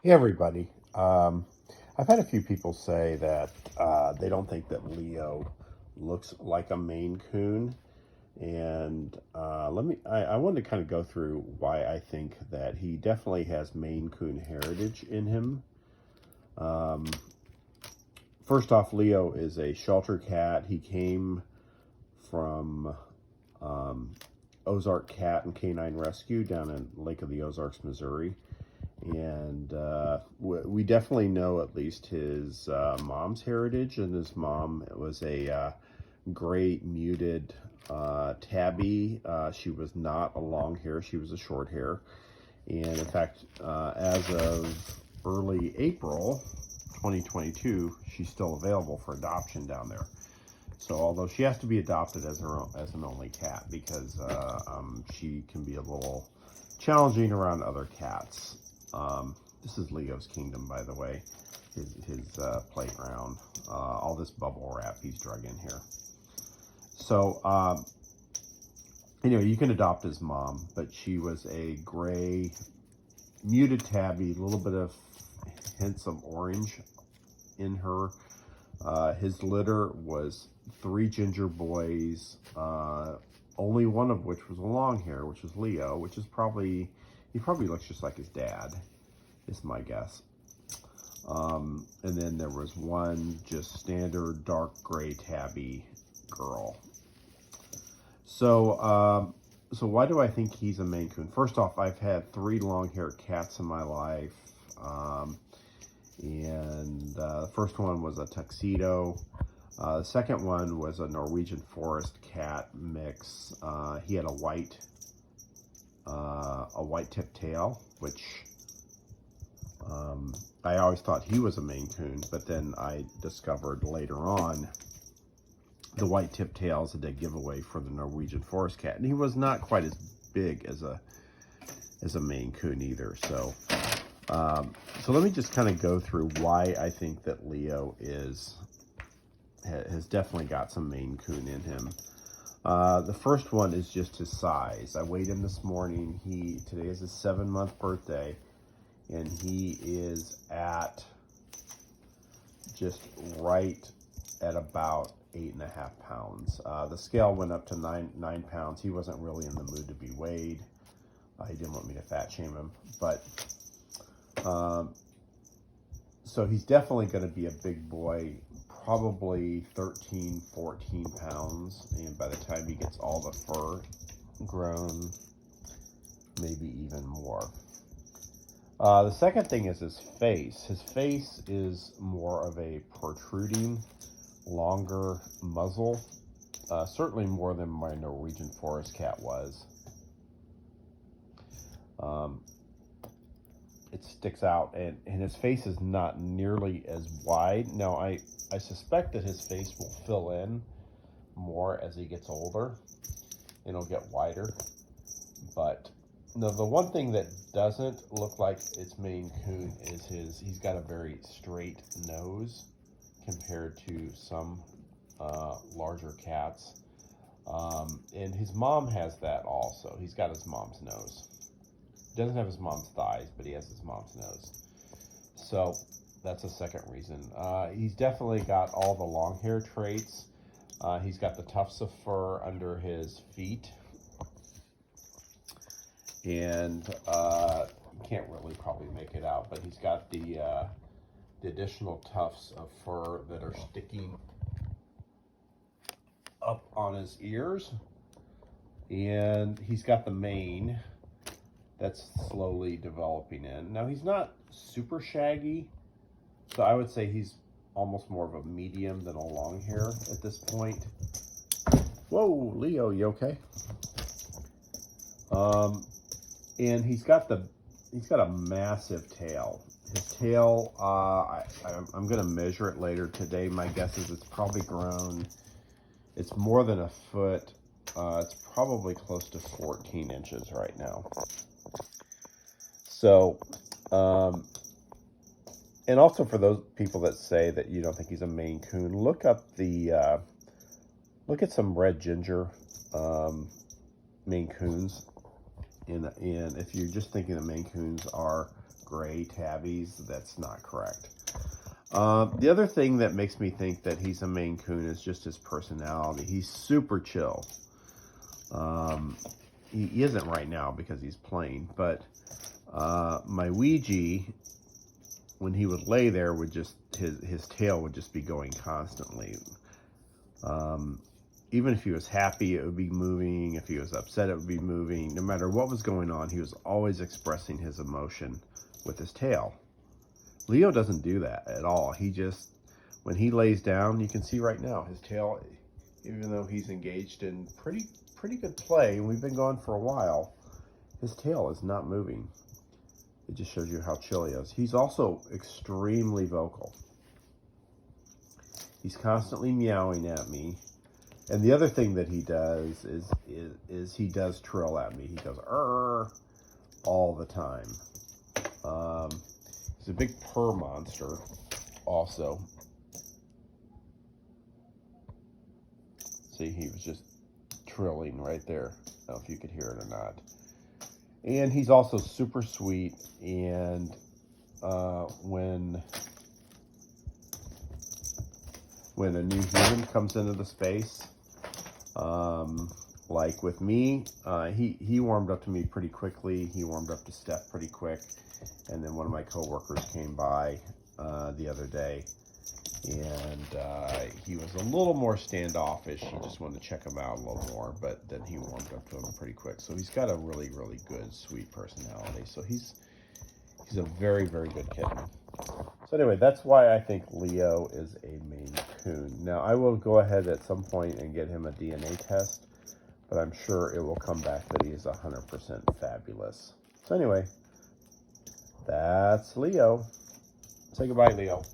Hey everybody. I've had a few people say that they don't think that Leo looks like a Maine Coon, and I wanted to kind of go through why I think that he definitely has Maine Coon heritage in him. First off, Leo is a shelter cat. He came from Ozark Cat and Canine Rescue down in Lake of the Ozarks, Missouri. And we definitely know at least his mom's heritage, and his mom was a gray muted tabby. She was not a long hair, she was a short hair. And in fact, as of early April 2022, she's still available for adoption down there. So although she has to be adopted as an only cat, because she can be a little challenging around other cats. This is Leo's kingdom, by the way, his playground. All this bubble wrap he's drug in here. So, anyway, you can adopt his mom, but she was a gray, muted tabby, a little bit of hints of orange in her. His litter was 3 ginger boys, only one of which was a long hair, which was Leo, which is he probably looks just like his dad, is my guess. And then there was one just standard dark gray tabby girl. So, so why do I think he's a Maine Coon? First off, I've had 3 long-haired cats in my life. The first one was a tuxedo. The second one was a Norwegian forest cat mix. He had a white tip tail, which I always thought he was a Maine Coon, but then I discovered later on the white tip tail is a dead giveaway for the Norwegian forest cat, and he was not quite as big as a Maine Coon either. So so let me just kind of go through why I think that Leo has definitely got some Maine Coon in him. The first one is just his size. I weighed him this morning. Today is his 7-month birthday, and he is at just right at about 8.5 pounds. The scale went up to 9 pounds. He wasn't really in the mood to be weighed. He didn't want me to fat shame him, but so he's definitely going to be a big boy, probably 13, 14 pounds, and by the time he gets all the fur grown, maybe even more. The second thing is his face. His face is more of a protruding, longer muzzle, certainly more than my Norwegian forest cat was. It sticks out, and his face is not nearly as wide. Now, I suspect that his face will fill in more as he gets older. It'll get wider. But the one thing that doesn't look like it's Maine Coon is he's got a very straight nose compared to some larger cats. And his mom has that also. He's got his mom's nose. Doesn't have his mom's thighs, but he has his mom's nose. So that's a second reason. He's definitely got all the long hair traits. He's got the tufts of fur under his feet. And can't really probably make it out, but he's got the additional tufts of fur that are sticking up on his ears. And he's got the mane that's slowly developing in. Now, he's not super shaggy, so I would say he's almost more of a medium than a long hair at this point. Whoa, Leo, you okay? And he's got a massive tail. His tail, I'm gonna measure it later today. My guess is it's probably grown. It's more than a foot. It's probably close to 14 inches right now. So, and also for those people that say that you don't think he's a Maine Coon, look at some red ginger Maine Coons. And if you're just thinking that Maine Coons are gray tabbies, that's not correct. The other thing that makes me think that he's a Maine Coon is just his personality. He's super chill. He isn't right now because he's playing, but my Ouija, when he would lay there, would just his tail would just be going constantly. Even if he was happy, it would be moving. If he was upset, it would be moving. No matter what was going on, he was always expressing his emotion with his tail. Leo doesn't do that at all. He just, when he lays down, you can see right now, his tail, even though he's engaged in pretty good play, and we've been going for a while, his tail is not moving. It just shows you how chill he is. He's also extremely vocal. He's constantly meowing at me. And the other thing that he does is he does trill at me. He goes, "Arr," all the time. He's a big purr monster also. See, he was just trilling right there. I don't know if you could hear it or not. And he's also super sweet. And when a new human comes into the space, like with me, he warmed up to me pretty quickly. He warmed up to Steph pretty quick. And then one of my coworkers came by the other day, and he was a little more standoffish. He just wanted to check him out a little more, but then he warmed up to him pretty quick. So he's got a really, really good, sweet personality. So he's a very, very good kitten. So anyway, that's why I think Leo is a Maine Coon. Now, I will go ahead at some point and get him a DNA test, but I'm sure it will come back that he is 100% fabulous. So anyway, that's Leo. Say goodbye, Leo.